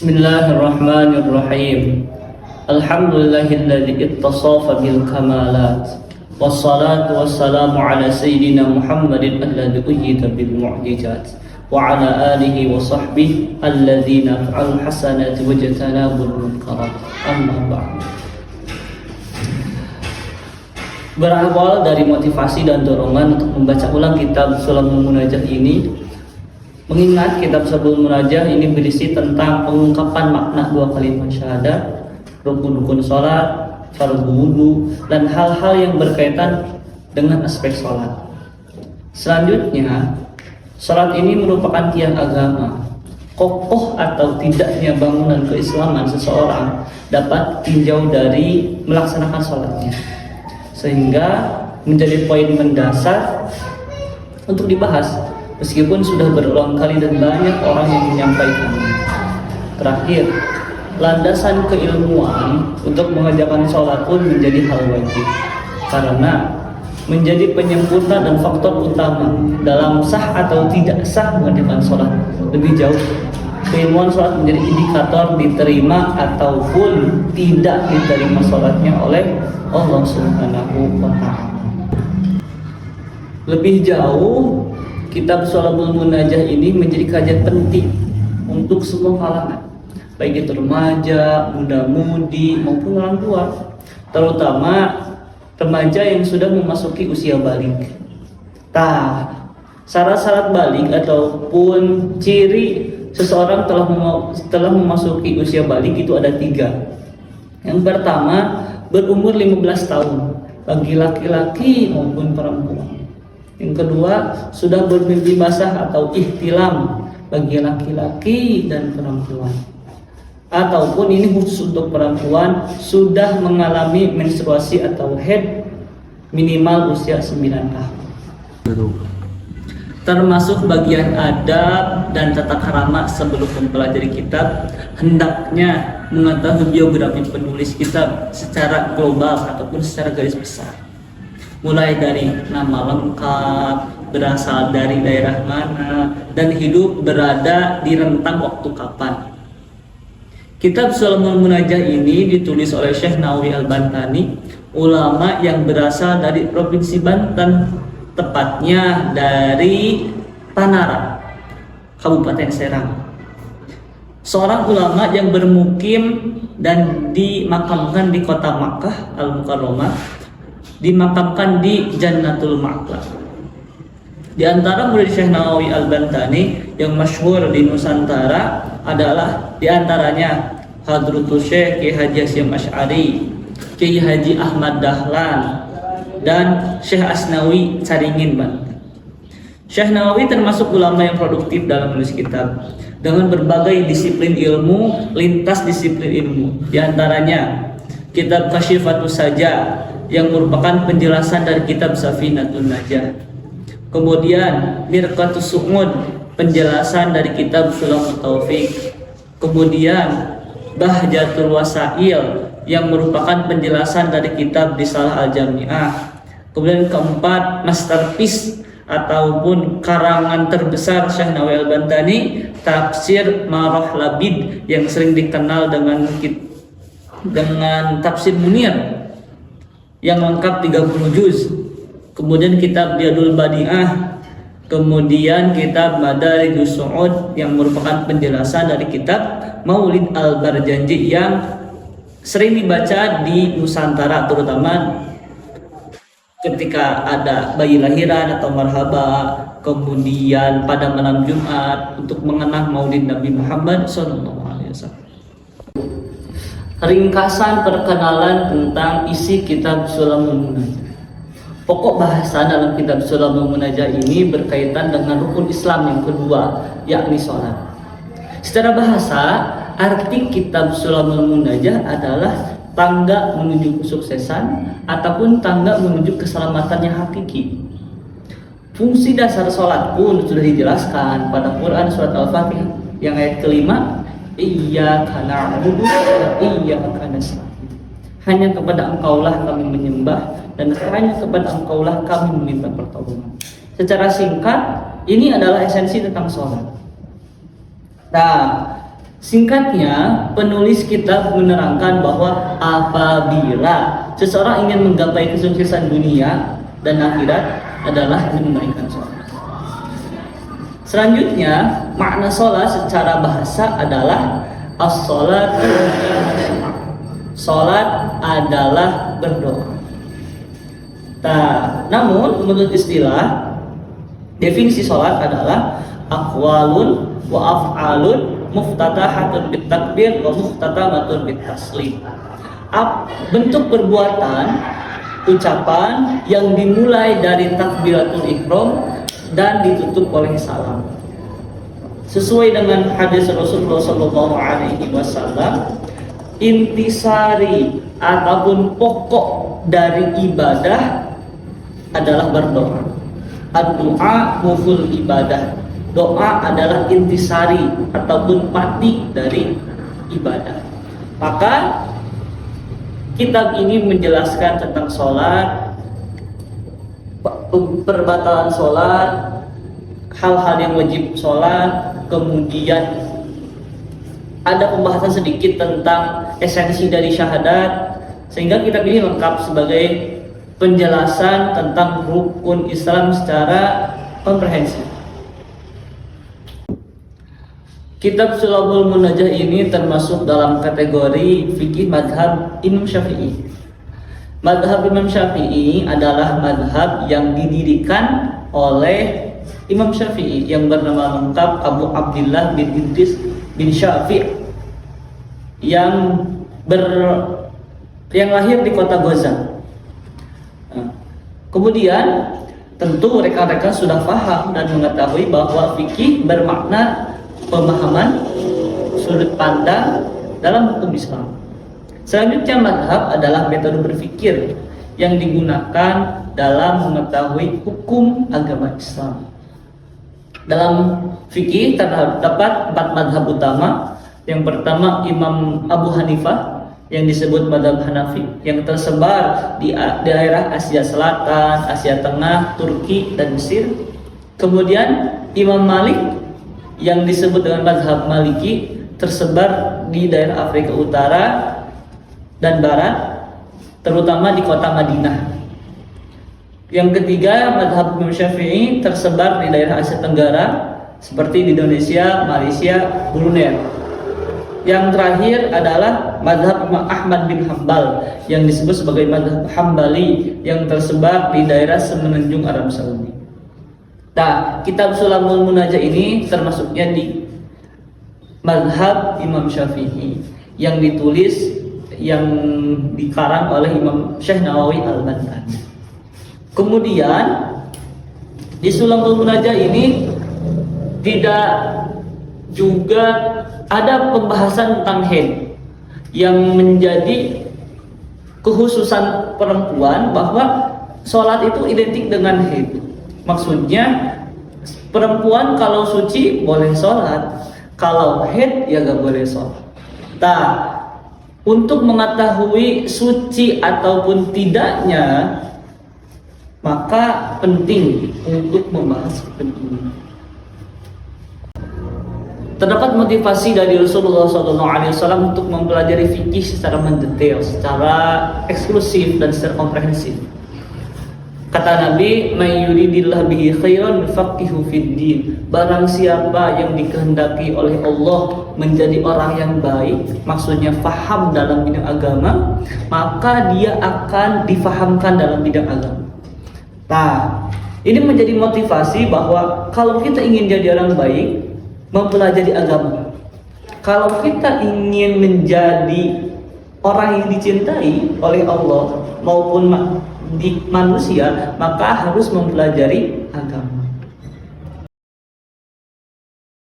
Bismillahirrahmanirrahim. Alhamdulillahilladzi ittasafa bil kamalat. Wassalatu wassalamu ala sayyidina Muhammadin alladzi uyyida bil mu'jizat wa ala alihi wa sahbihi alladzina fa'al hasanati wa jatanabul munkarat. Amma ba'd. Berawal dari motivasi dan dorongan untuk membaca ulang kitab Sulamul Munajah ini, mengingat kitab Sulamul Munajah ini berisi tentang pengungkapan makna dua kalimat syahadat, rukun-rukun sholat, fardu wudu, dan hal-hal yang berkaitan dengan aspek sholat. Selanjutnya, sholat ini merupakan tiang agama. Kokoh atau tidaknya bangunan keislaman seseorang dapat tinjau dari melaksanakan sholatnya, sehingga menjadi poin mendasar untuk dibahas, meskipun sudah berulang kali dan banyak orang yang menyampaikannya. Terakhir, landasan keilmuan untuk mengerjakan sholat pun menjadi hal wajib, karena menjadi penyempurna dan faktor utama dalam sah atau tidak sah mengerjakan sholat. Lebih jauh, keilmuan sholat menjadi indikator diterima ataupun tidak diterima sholatnya oleh Allah Subhanahu wa Ta'ala. Lebih jauh, kitab Sulamul Munajah ini menjadi kajian penting untuk semua kalangan, baik itu remaja, muda-mudi maupun orang tua, terutama remaja yang sudah memasuki usia balik. Syarat-syarat balik ataupun ciri seseorang telah memasuki usia balik itu ada 3. Yang pertama, berumur 15 tahun bagi laki-laki maupun perempuan. Yang kedua, sudah bermimpi basah atau ihtilam bagi laki-laki dan perempuan. Ataupun ini khusus untuk perempuan, sudah mengalami menstruasi atau haid minimal usia 9 tahun. Termasuk bagian adab dan tata krama sebelum mempelajari kitab, hendaknya mengetahui biografi penulis kitab secara global ataupun secara garis besar, mulai dari nama lengkap, berasal dari daerah mana, dan hidup berada di rentang waktu kapan. Kitab Sulamul Munajah ini ditulis oleh Syekh Nawawi Al-Bantani, ulama yang berasal dari Provinsi Banten, tepatnya dari Tanara, Kabupaten Serang. Seorang ulama yang bermukim dan dimakamkan di kota Makkah Al-Mukarramah, dimakamkan di Jannatul Ma'wa. Di antara murid Syekh Nawawi Al-Bantani yang masyhur di Nusantara adalah di antaranya Hadratul Syekh Kiai Haji Hasyim Asy'ari, Kiai Haji Ahmad Dahlan, dan Syekh Asnawi Caringin Banten. Syekh Nawawi termasuk ulama yang produktif dalam menulis kitab dengan berbagai disiplin ilmu, lintas disiplin ilmu. Di antaranya kitab Kasyifatus Saja yang merupakan penjelasan dari kitab Safinatun Najah. Kemudian Mirqatus Su'ud, penjelasan dari kitab Sulamut Taufik. Kemudian Bahjatul Wasail yang merupakan penjelasan dari kitab Risalah Al-Jami'ah. Kemudian keempat, masterpiece ataupun karangan terbesar Syekh Nawawi Al-Bantani, Tafsir Marah Labid yang sering dikenal dengan Tafsir Munir yang lengkap 30 juz. Kemudian kitab Riyadul Badi'ah, kemudian kitab Madarijus Su'ud yang merupakan penjelasan dari kitab Maulid Al-Barjanji yang sering dibaca di Nusantara, terutama ketika ada bayi lahiran atau marhaba, kemudian pada malam Jumat untuk mengenang Maulid Nabi Muhammad SAW. Ringkasan perkenalan tentang isi kitab Sulamul Munajah. Pokok bahasan dalam kitab Sulamul Munajah ini berkaitan dengan rukun Islam yang kedua, yakni sholat. Secara bahasa, arti kitab Sulamul Munajah adalah tangga menuju kesuksesan ataupun tangga menuju keselamatan yang hakiki. Fungsi dasar sholat pun sudah dijelaskan pada Quran surat Al-Fatihah yang ayat kelima, Iyyaka na'budu wa iyyaka nasta'in. Hanya kepada Engkaulah kami menyembah dan hanya kepada Engkaulah kami meminta pertolongan. Secara singkat, ini adalah esensi tentang sholat. Nah, Singkatnya, penulis kitab menerangkan bahwa apabila seseorang ingin menggapai kesuksesan dunia dan akhirat adalah menunaikan sholat. Selanjutnya, makna sholat secara bahasa adalah as-sholat. Sholat adalah berdoa. Namun menurut istilah, definisi sholat adalah aqwalun wa af'alun muftatahatun bitakbir wa muftatamatun bitaslim. Bentuk perbuatan, ucapan yang dimulai dari takbiratul ihram dan ditutup oleh salam. Sesuai dengan hadis Rasulullah SAW, intisari ataupun pokok dari ibadah adalah berdoa. Ad-du'a muful ibadah. Doa adalah intisari ataupun patik dari ibadah. Maka kitab ini menjelaskan tentang sholat, perbatalan sholat, hal-hal yang wajib sholat, kemudian ada pembahasan sedikit tentang esensi dari syahadat, sehingga kitab ini lengkap sebagai penjelasan tentang rukun Islam secara komprehensif. Kitab Sulabul Munajah ini termasuk dalam kategori fikih madhab Imam Syafi'i. Madhab Imam Syafi'i adalah madhab yang didirikan oleh Imam Syafi'i yang bernama lengkap Abu Abdillah bin Idris bin Syafi' yang lahir di kota Gozan. Kemudian tentu rekan-rekan sudah paham dan mengetahui bahwa fikih bermakna pemahaman sudut pandang dalam hukum Islam. Selanjutnya, madhab adalah metode berpikir yang digunakan dalam mengetahui hukum agama Islam. Dalam fikih terdapat 4 madhab utama. Yang pertama, Imam Abu Hanifah yang disebut madhab Hanafi, yang tersebar di daerah Asia Selatan, Asia Tengah, Turki, dan Mesir. Kemudian Imam Malik yang disebut dengan mazhab Maliki, tersebar di daerah Afrika Utara dan Barat, terutama di kota Madinah. Yang ketiga, mazhab Imam Syafi'i tersebar di daerah Asia Tenggara seperti di Indonesia, Malaysia, Brunei. Yang terakhir adalah mazhab Imam Ahmad bin Hambal yang disebut sebagai mazhab Hambali yang tersebar di daerah semenanjung Arab Saudi. Kitab Sulabul Munajah ini termasuknya di mazhab Imam Syafi'i yang ditulis, yang dikarang oleh Imam Syekh Nawawi Al-Albani. Kemudian di Sulabul Munajah ini tidak juga ada pembahasan tentang haid yang menjadi kekhususan perempuan, bahwa sholat itu identik dengan haid. Maksudnya perempuan kalau suci boleh sholat, kalau haid ya gak boleh sholat. Untuk mengetahui suci ataupun tidaknya, maka penting untuk membahas ini. Terdapat motivasi dari Rasulullah SAW untuk mempelajari fikih secara mendetail, secara eksklusif dan secara komprehensif. Kata Nabi, "May yuridillahu bihi khairan yufaqihu fid din." Barang siapa yang dikehendaki oleh Allah menjadi orang yang baik, maksudnya faham dalam bidang agama, maka dia akan difahamkan dalam bidang agama. Ini menjadi motivasi bahwa kalau kita ingin jadi orang baik, mempelajari agama. Kalau kita ingin menjadi orang yang dicintai oleh Allah maupun di manusia, maka harus mempelajari agama.